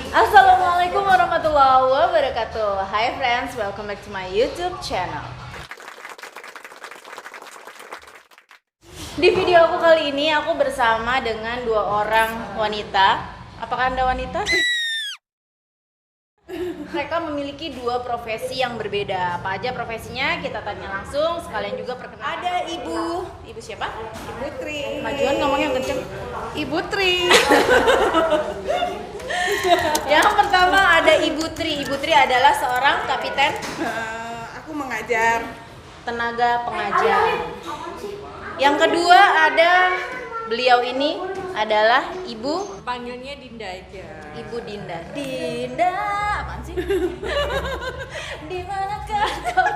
Assalamualaikum warahmatullahi wabarakatuh. Hi friends, welcome back to my YouTube channel. Di video aku kali ini aku bersama dengan dua orang wanita. Apakah Anda wanita? Mereka memiliki dua profesi yang berbeda. Apa aja profesinya? Kita tanya langsung. Sekalian juga perkenalan. Ada Ibu siapa? Ibu Tri. Majuan ngomongnya yang kenceng. Ibu Tri. Yang pertama ada Ibu Tri. Ibu Tri adalah seorang kapiten Aku mengajar. tenaga pengajar. Yang kedua ada beliau ini adalah Ibu Panggilnya Dinda aja. Ibu Dinda. Dinda, apaan sih? Di manakah kau?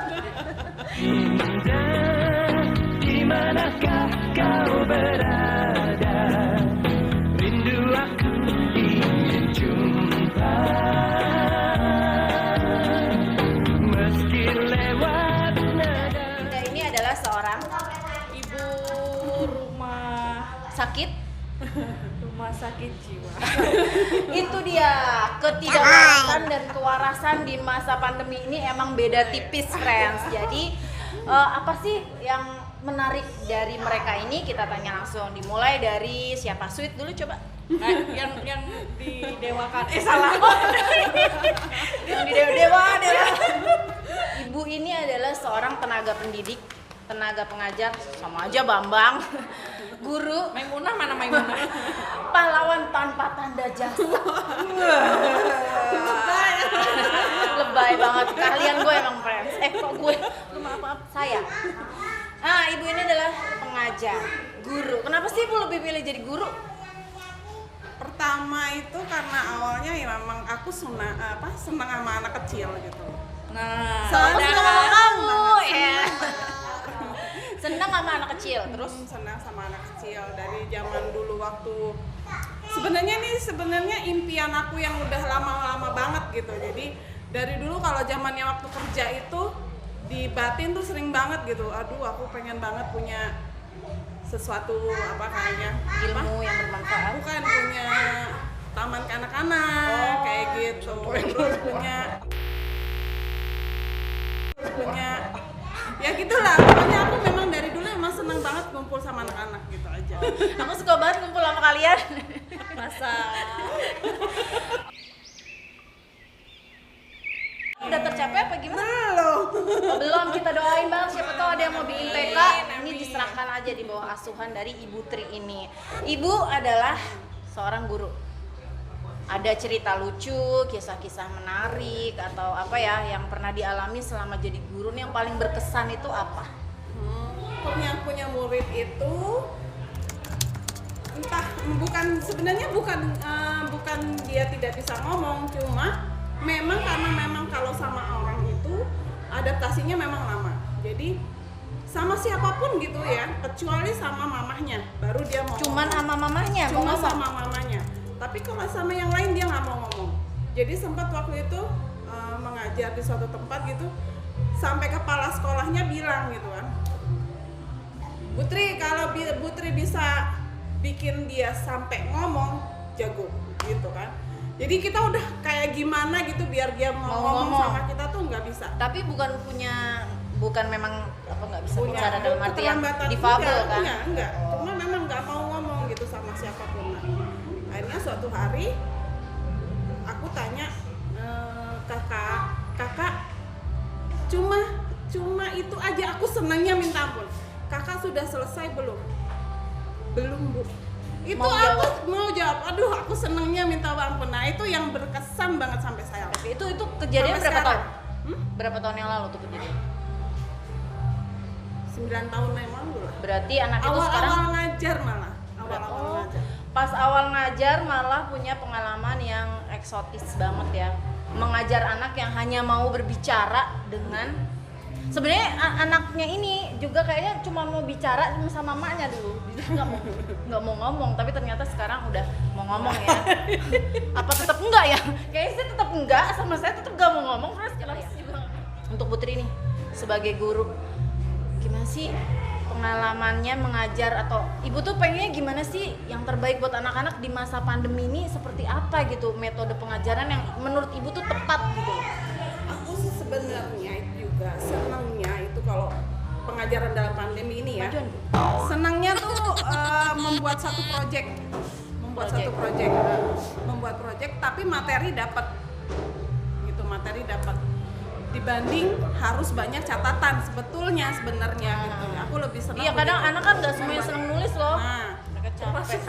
Dinda, di manakah kau berada? Rindu aku ingin jumpa. Meski lewat nada. Dinda ini adalah seorang Ibu rumah sakit jiwa. Itu dia, ketidakwarasan dan kewarasan di masa pandemi ini emang beda tipis friends. Jadi apa sih yang menarik dari mereka ini? Kita tanya langsung. Dimulai dari siapa? Sweet dulu coba. yang didewakan. Salah. Yang di dewa. Ibu ini adalah seorang tenaga pendidik, tenaga pengajar, sama aja Bambang. Guru, Maimunah mana Maimunah? pahlawan tanpa tanda jasa. Lebay banget. Kalian gue emang friends. Kok gue? Lu maaf saya. Ibu ini adalah pengajar, guru. Kenapa sih Ibu lebih pilih jadi guru? Pertama itu karena awalnya ya memang aku senang sama anak kecil gitu. Nah, Sama senang kamu banget, ya. senang. Senang sama anak kecil. Terus Senang sama anak kecil dari zaman dulu waktu sebenarnya impian aku yang udah lama-lama banget gitu. Jadi dari dulu kalau zamannya waktu kerja itu di batin tuh sering banget gitu. Aduh, aku pengen banget punya sesuatu ilmu yang bermanfaat. bukan punya taman kanak-kanak kayak gitu. Terus punya ya gitulah. Pokoknya aku memang dari dulu emang seneng banget ngumpul sama anak-anak gitu aja. Aku suka banget kumpul sama kalian. Masa Udah tercapai apa gimana? belum. Belum, kita doain Bang, siapa tahu ada yang mau bikin TK. Ini diserahkan aja di bawah asuhan dari Ibu Tri ini. Ibu adalah seorang guru. Ada cerita lucu, kisah-kisah menarik atau apa ya yang pernah dialami selama jadi guru nih yang paling berkesan itu apa? Punya murid itu entah bukan dia tidak bisa ngomong, cuma karena kalau sama orang itu adaptasinya memang lama. Jadi sama siapapun gitu ya, kecuali sama mamahnya baru dia mau Cuman ngomong. sama mamahnya mau Cuma ngomong? sama mamanya. Tapi kalau sama yang lain dia nggak mau ngomong. Jadi sempat waktu itu mengajar di suatu tempat gitu, sampai kepala sekolahnya bilang gitu kan, Putri, kalau Putri bisa bikin dia sampai ngomong, jago gitu kan. Jadi kita udah kayak gimana gitu biar dia mau ngomong sama kita tuh nggak bisa. Tapi bukan memang apa nggak bisa Punya bicara dalam artian keterlambatan, difabel kan? Enggak. Cuma memang nggak mau ngomong gitu sama siapapun. Nah, akhirnya suatu hari aku tanya, kakak, cuma itu aja aku senangnya minta ampun. Kakak sudah selesai belum? Belum, Bu. Itu aku mau jawab. Aduh, aku senangnya minta ampun. Nah, itu yang berkesan banget sampai saya. Itu kejadian Sampai berapa sekarang. tahun? Berapa tahun yang lalu tuh kejadian? 9 tahun yang lalu lah. Berarti anak itu sekarang Awal-awal ngajar malah. Awal-awal Oh, ngajar. pas awal ngajar malah punya pengalaman yang eksotis banget ya. mengajar anak yang hanya mau berbicara dengan sebenarnya anaknya ini juga kayaknya cuma mau bicara sama mamanya dulu, dia nggak mau ngomong, tapi ternyata sekarang udah mau ngomong ya. Apa tetap enggak ya? Kayaknya sih tetap enggak, sama saya tetap nggak mau ngomong. Terus juga untuk Putri nih sebagai guru, gimana sih pengalamannya mengajar, atau ibu tuh pengennya gimana sih yang terbaik buat anak-anak di masa pandemi ini, seperti apa gitu metode pengajaran yang menurut ibu tuh tepat gitu? Aku sih sebenarnya juga senangnya itu kalau pengajaran dalam pandemi ini ya. Senangnya tuh membuat satu project, membuat project tapi materi dapat gitu, materi dapat dibanding harus banyak catatan sebenarnya gitu. Aku lebih senang. Iya, kadang anak kan nggak semuanya senang nulis loh. Nah, Capek.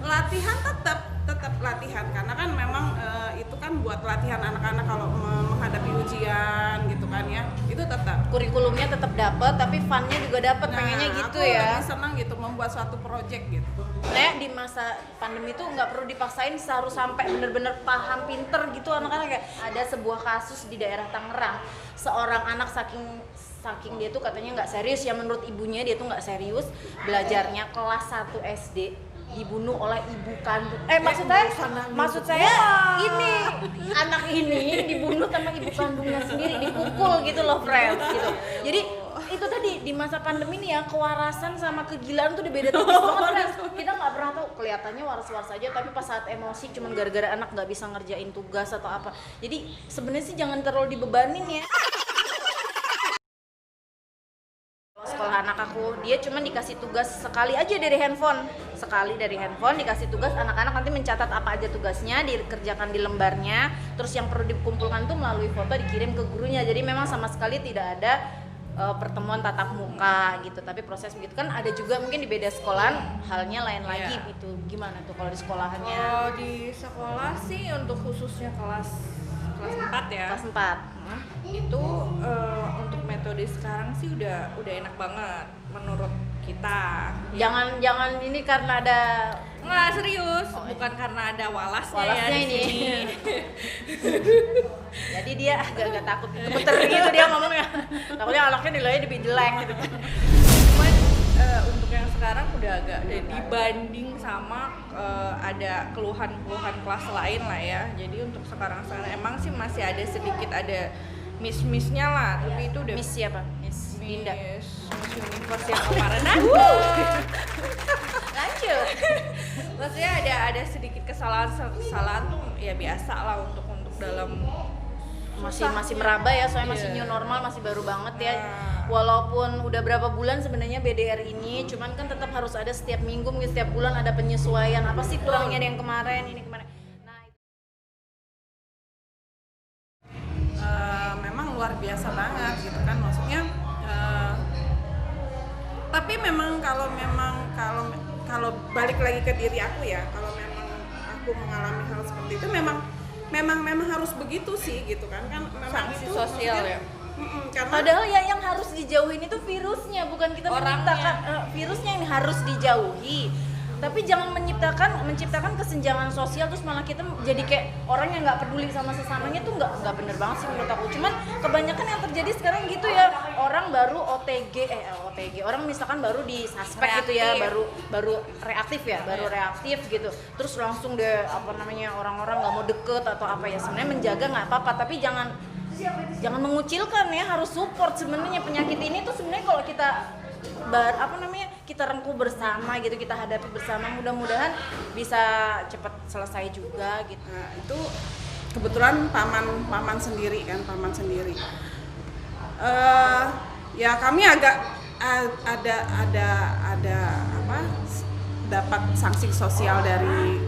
latihan tetap latihan karena kan memang itu kan buat latihan anak-anak kalau menghadapi ujian gitu kan ya, itu tetap Kurikulumnya tetap dapat, tapi funnya juga dapat, pengennya gitu aku ya. lebih senang gitu membuat suatu project gitu. Nah, di masa pandemi itu nggak perlu dipaksain harus sampai bener-bener paham pinter gitu anak-anak. Kayak ada sebuah kasus di daerah Tangerang, seorang anak saking dia tuh katanya nggak serius ya, menurut ibunya dia tuh nggak serius belajarnya, kelas 1 SD dibunuh oleh ibu kandung. Maksud saya ini anak ini dibunuh sama ibu kandungnya sendiri, dipukul gitu loh, friends gitu. Jadi itu tadi di masa pandemi nih ya, kewarasan sama kegilaan tuh udah beda tipis banget, friends. Kita nggak pernah tahu, kelihatannya waras-waras aja, tapi pas saat emosi cuman gara-gara anak nggak bisa ngerjain tugas atau apa. Jadi sebenarnya sih jangan terlalu dibebanin ya. Sekolah anak aku, dia cuma dikasih tugas sekali aja dari handphone, dikasih tugas, anak-anak nanti mencatat apa aja tugasnya, dikerjakan di lembarnya, terus yang perlu dikumpulkan tuh melalui foto dikirim ke gurunya. Jadi memang sama sekali tidak ada pertemuan tatap muka gitu, tapi proses begitu kan ada juga mungkin di beda sekolah halnya lain lagi gitu. Gimana tuh kalau di sekolahannya? Kalau di sekolah sih untuk khususnya kelas 4 ya. Kelas 4. Itu untuk metode sekarang sih udah enak banget menurut kita. Jangan ini karena ada Nggak, serius, bukan karena ada walasnya ya di ini. sini. Jadi dia agak takut gemeter gitu dia ngomongnya. Takutnya anaknya nilainya lebih jelek gitu. Cuman untuk yang sekarang udah agak dibanding sama ada keluhan-keluhan kelas lain lah ya. Jadi untuk sekarang emang sih masih ada sedikit ada miss-missnya lah, tapi itu udah Miss siapa? Miss Dinda. Miss Universe yang kemarin ada. Lanjut. Maksudnya ada sedikit kesalahan tuh ya biasa lah untuk dalam masih meraba ya, soalnya masih new normal, masih baru banget ya. Walaupun udah berapa bulan sebenarnya BDR ini, cuman kan tetap harus ada setiap minggu, mungkin setiap bulan ada penyesuaian. Apa sih kurangnya dari yang kemarin, ini kemarin. Nah, memang luar biasa banget gitu kan, maksudnya tapi memang kalau balik lagi ke diri aku ya, kalau memang aku mengalami hal seperti itu memang harus begitu sih gitu kan memang sanksi itu sosial ya. Karena padahal ya yang harus dijauhin itu virusnya, bukan kita menciptakan virusnya yang harus dijauhi. Tapi jangan menciptakan kesenjangan sosial terus malah kita jadi kayak orang yang nggak peduli sama sesamanya, tuh nggak bener banget sih menurut aku. Cuman kebanyakan yang terjadi sekarang gitu ya, orang baru OTG, orang misalkan baru di suspek gitu ya, baru reaktif ya, reaktif gitu, terus langsung deh orang-orang nggak mau deket atau apa ya. Sebenarnya menjaga nggak apa-apa, tapi jangan mengucilkan ya, harus support. Sebenarnya penyakit ini tuh sebenarnya kalau kita kita rengkuh bersama gitu, kita hadapi bersama, mudah-mudahan bisa cepat selesai juga gitu. Nah, itu kebetulan paman sendiri. Ya kami agak ada dapat sanksi sosial dari,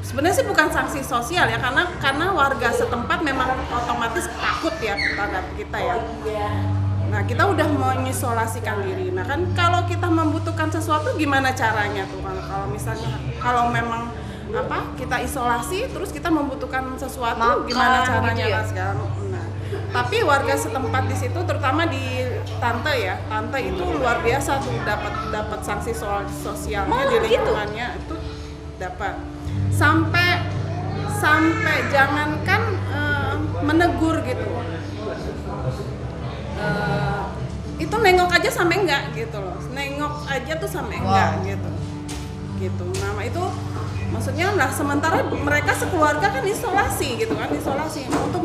sebenarnya sih bukan sanksi sosial ya, karena warga setempat memang otomatis takut ya terhadap kita ya. Nah, kita udah mengisolasikan diri. Nah, kan kalau kita membutuhkan sesuatu gimana caranya tuh? Kalau misalnya memang kita isolasi terus kita membutuhkan sesuatu, gimana caranya gitu ya? Segala. Nah, tapi warga setempat di situ, terutama di Tante itu luar biasa tuh dapat sanksi sosialnya di lingkungannya itu dapat. Sampai sampai jangankan menegur gitu, itu nengok aja sampai enggak gitu loh, nengok aja tuh sampai enggak gitu. Nah itu maksudnya lah, sementara mereka sekeluarga kan isolasi gitu kan, isolasi untuk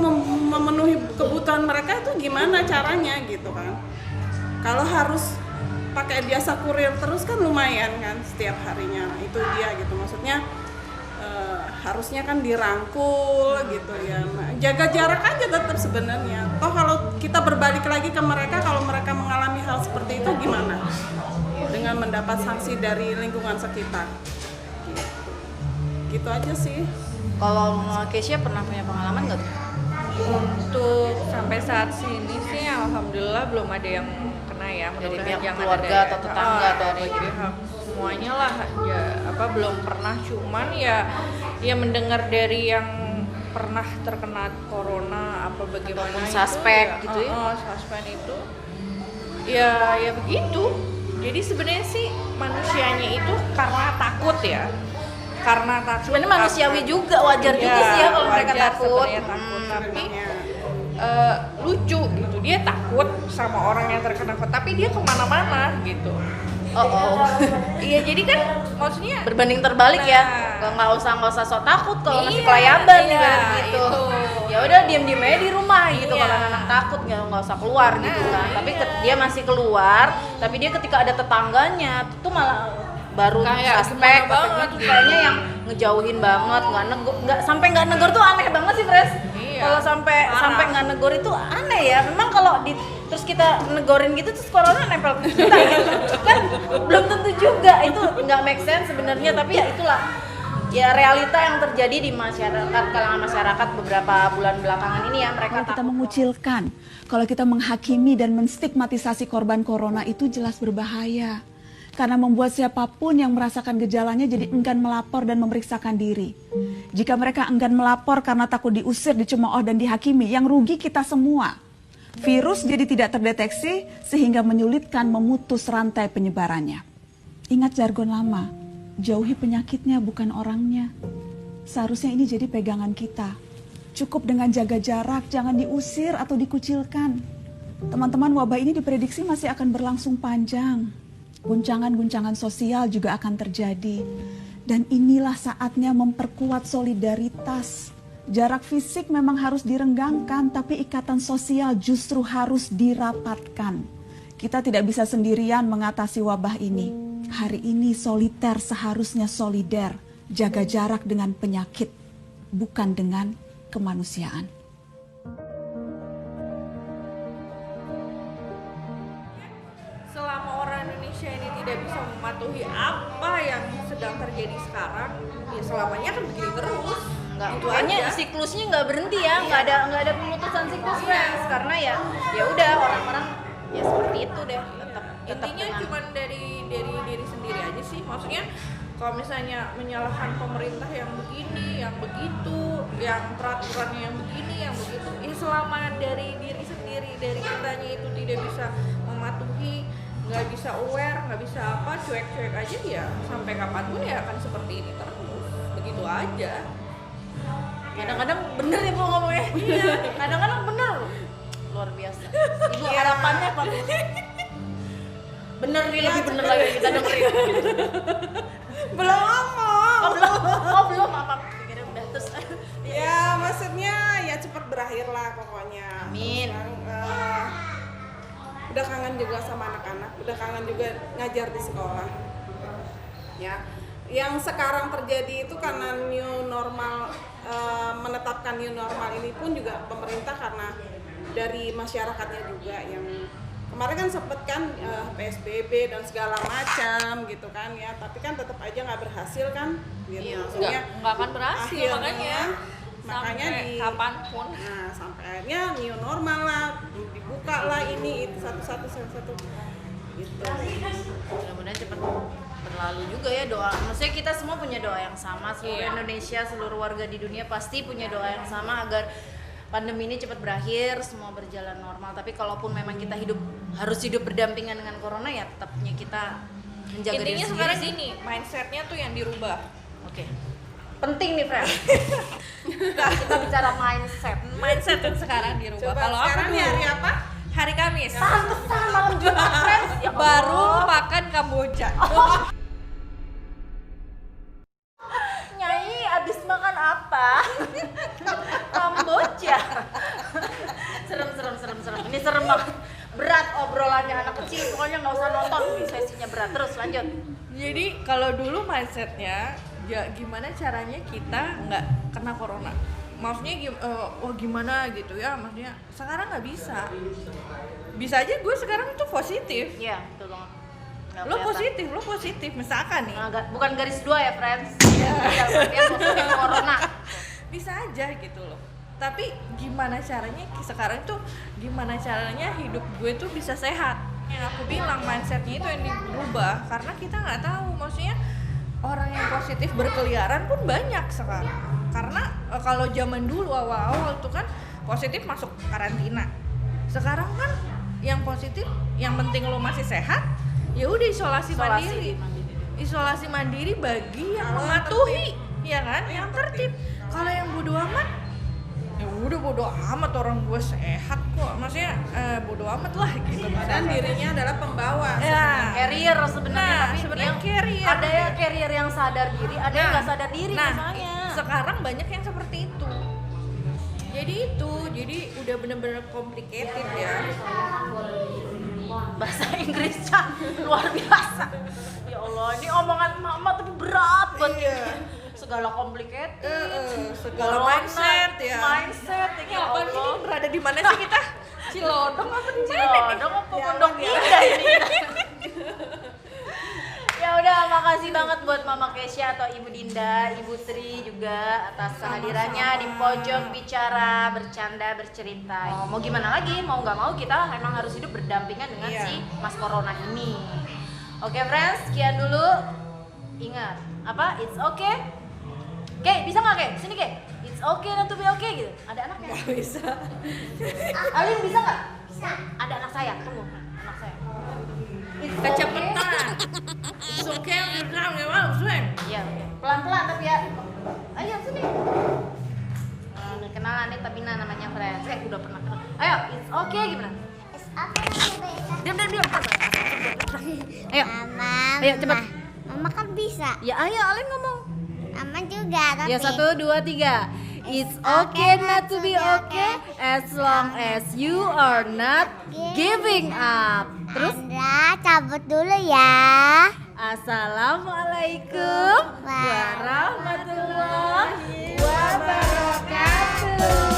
memenuhi kebutuhan mereka itu gimana caranya gitu kan. Kalau harus pakai biasa kurir terus kan lumayan kan setiap harinya. Nah, itu dia gitu, maksudnya harusnya kan dirangkul gitu ya. Nah, jaga jarak aja tetap sebenarnya. Toh kalau kita berbalik lagi ke mereka, kalau mereka mengalami hal seperti itu gimana? Dengan mendapat sanksi dari lingkungan sekitar. Gitu aja sih. Kalau Keisha pernah punya pengalaman nggak tuh? Untuk sampai saat ini sih alhamdulillah belum ada yang kena ya, Dari pihak jangan keluarga ada atau tetangga dari pihak semuanya lah ya, belum pernah, cuman ya mendengar dari yang pernah terkena corona apa bagaimana Ataupun itu, suspek ya, gitu ya? suspek itu ya begitu. Jadi sebenarnya sih manusianya itu karena takut ya, karena takut. Sebenarnya manusiawi juga, wajar juga sih ya kalau mereka wajar takut. sebenarnya takut, tapi lucu gitu, dia takut sama orang yang terkena COVID, tapi dia kemana-mana gitu. Iya, jadi kan maksudnya Berbanding terbalik ya, nggak usah sok takut kalau masih kelayaban gitu. Ya udah diem aja di rumah gitu, kalau anak takut nggak usah keluar gitu kan. Tapi dia masih keluar, tapi dia ketika ada tetangganya tuh malah baru Kayak suspek gimana banget tuh kayaknya yang ngejauhin banget, nggak negor tuh aneh banget sih, Pres. Kalau sampai nggak negor itu aneh ya. Memang kalau terus kita negorin gitu terus corona nempel ke kita kan belum tentu juga, itu nggak make sense sebenarnya. Tapi ya itulah ya realita yang terjadi di masyarakat, kalangan masyarakat beberapa bulan belakangan ini ya. Mereka Kalau kita mengucilkan, kalau kita menghakimi dan menstigmatisasi korban corona itu jelas berbahaya. Karena membuat siapapun yang merasakan gejalanya jadi enggan melapor dan memeriksakan diri. Jika mereka enggan melapor karena takut diusir, dicemooh dan dihakimi, yang rugi kita semua. Virus jadi tidak terdeteksi sehingga menyulitkan memutus rantai penyebarannya. Ingat jargon lama, jauhi penyakitnya bukan orangnya. Seharusnya ini jadi pegangan kita. Cukup dengan jaga jarak, jangan diusir atau dikucilkan. Teman-teman, wabah ini diprediksi masih akan berlangsung panjang. Guncangan-guncangan sosial juga akan terjadi. Dan inilah saatnya memperkuat solidaritas. Jarak fisik memang harus direnggangkan, tapi ikatan sosial justru harus dirapatkan. Kita tidak bisa sendirian mengatasi wabah ini. Hari ini soliter seharusnya solider. Jaga jarak dengan penyakit, bukan dengan kemanusiaan. Selama orang Indonesia ini tidak bisa mematuhi apa yang sedang terjadi sekarang, ya selamanya akan begini terus. Itu kayaknya aja. siklusnya nggak berhenti ya, nggak ada pemutusan siklus, Friends. Karena ya udah orang-orang ya seperti itu deh, tetap Intinya dengan- cuma dari diri sendiri aja sih. Maksudnya kalau misalnya menyalahkan pemerintah yang begini, yang begitu, yang peraturannya yang begini, yang begitu, ya selama dari diri sendiri, dari kitanya itu tidak bisa mematuhi, nggak bisa aware, nggak bisa apa, cuek-cuek aja, ya sampai kapanpun ya akan seperti ini terus, begitu aja. kadang-kadang bener ya Bu ngomongnya. Iya, kadang-kadang bener loh. Luar biasa. Ibu harapannya apa? Bener nih, lebih bener lagi kita dengerin. Belum ngomong. Belum apa? Pikirnya udah terus. Ya maksudnya ya cepat berakhir lah pokoknya. Amin. Udah kangen juga sama anak-anak, udah kangen juga ngajar di sekolah. Ya, yang sekarang terjadi itu karena new normal, menetapkan new normal ini pun juga pemerintah karena dari masyarakatnya juga yang kemarin kan sempet kan PSBB dan segala macam gitu kan ya, tapi kan tetap aja nggak berhasil kan gitu. Iya, Maksudnya nggak akan berhasil, akhirnya, makanya sampai kapanpun. Nah, sampai akhirnya new normal lah, dibuka lah ini itu satu-satu gitu. Mudah-mudahan cepat berlalu juga ya doa. Maksudnya kita semua punya doa yang sama, seluruh Indonesia, seluruh warga di dunia pasti punya doa yang sama agar pandemi ini cepat berakhir, semua berjalan normal. Tapi kalaupun memang kita harus hidup berdampingan dengan corona, ya tetapnya kita menjaga diri Intinya sendiri sekarang sih. gini, mindsetnya tuh yang dirubah. Oke. penting nih friend. Kita bicara mindset. Mindset yang sekarang dirubah. Coba Kalau aku sekarang dulu hari apa? hari Kamis Pantesan malam Jumat friends. Ya baru Allah. makan Kamboja. Nyai abis makan apa? Kamboja. Serem. Ini serem banget. Berat obrolannya anak kecil, pokoknya nggak usah nonton, ini sesinya berat. Terus lanjut. Jadi kalau dulu mindsetnya ya gimana caranya kita nggak kena corona. Maksudnya wah gimana gitu ya, maksudnya sekarang nggak bisa. Bisa aja gue sekarang itu positif. Iya, betul banget. Nggak Lo kelihatan. positif misalkan nih. Nah, bukan garis 2 ya friends. Dalam artian positif corona. Bisa aja gitu loh. Tapi gimana caranya sekarang tuh gimana caranya hidup gue tuh bisa sehat. Yang aku bilang mindsetnya itu yang dirubah karena kita nggak tahu, maksudnya orang yang positif berkeliaran pun banyak sekarang. Karena kalau zaman dulu awal-awal tuh kan positif masuk karantina. Sekarang kan yang positif yang penting lo masih sehat, ya udah isolasi mandiri. Isolasi mandiri bagi yang mematuhi, ya kan? Yang tertib. Kalau yang bodo amat ya udah bodo amat, orang gue sehat kok, maksudnya bodo amat lah gitu. Dan dirinya adalah pembawa. Ya. Carrier sebenarnya, Nah, tapi sebenarnya yang carrier. ada ya carrier yang sadar diri, ada yang nggak sadar diri Nah, misalnya. sekarang banyak yang seperti itu. Jadi udah bener-bener complicated ya. Bahasa Inggrisnya luar biasa. Ya Allah, ini omongan mama tapi berat banget. Iya. Segala complicated, Segala corona, mindset ya. Mindset Ini ya apa Allah. ini berada di mana sih kita? Cilodong apa di mana nih? Cilodong apa Pondok Indah ini? Ya udah, makasih banget buat Mama Kesha atau Ibu Dinda, Ibu Tri juga atas kehadirannya di pojok bicara, bercanda, bercerita. Mau gimana lagi? Mau nggak mau kita emang harus hidup berdampingan dengan Iya. si Mas Corona ini. Oke friends, sekian dulu. Ingat, apa? It's okay. Oke, bisa nggak Kek? Sini Kek. It's okay not to be okay gitu. Ada anaknya? Gak bisa. Alin bisa nggak? Bisa. Ada anak saya, tunggu. Anak saya. It's Kecepatan. Oke, bilang gimana maksudnya? Iya, pelan-pelan tapi ya. Ayo sini. Kenalan nih Tabina namanya friends. Udah pernah kenal. Ayo, it's okay gimana? It's okay. Diam. Ayo. Mama. Ayo, cepat. Mama kan bisa. Ya ayo Alin ngomong. Mama juga tapi. Ya 1 2 3. It's okay not to be okay as long as you are not giving up. Terus Andra cabut dulu ya. Assalamualaikum warahmatullahi wabarakatuh.